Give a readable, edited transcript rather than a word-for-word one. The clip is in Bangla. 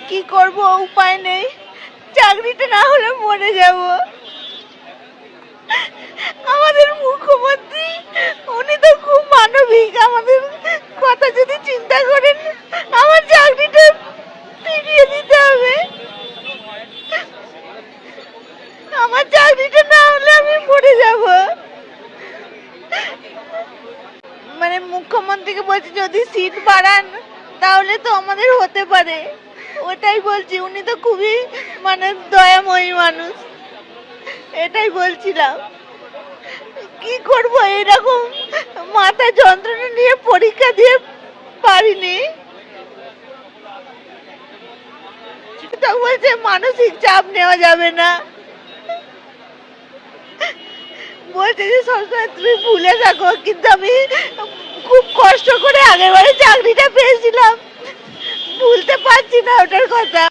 কি করব, উপায় নেই, চাকরিটা না হলে মরে যাব। আমাদের মুখ্যমন্ত্রী উনি তো খুব মানবিক, আমাদের কথা যদি চিন্তা করেন আমার চাকরিটা ফিরিয়ে দিতে হবে। আমার চাকরিটা না হলে আমি মরে যাব। মানে মুখ্যমন্ত্রীকে বলছি যদি সিট বাড়ান তাহলে তো আমাদের হতে পারে, ওটাই বলছি। উনি তো খুবই মানে দয়াময়ী মানুষ, এটাই বলছিলাম। কি করব, এরকম মাথা যন্ত্রণা নিয়ে পরীক্ষা দিয়ে পারিনি। তো বলছে মানসিক চাপ নেওয়া যাবে না, বলছে যে সবসময় তুমি ভুলে থাকো, কিন্তু আমি খুব কষ্ট করে আগেরবারে চাকরিটা পেয়েছিলাম, ভুলতে পারছি না ওটার কথা।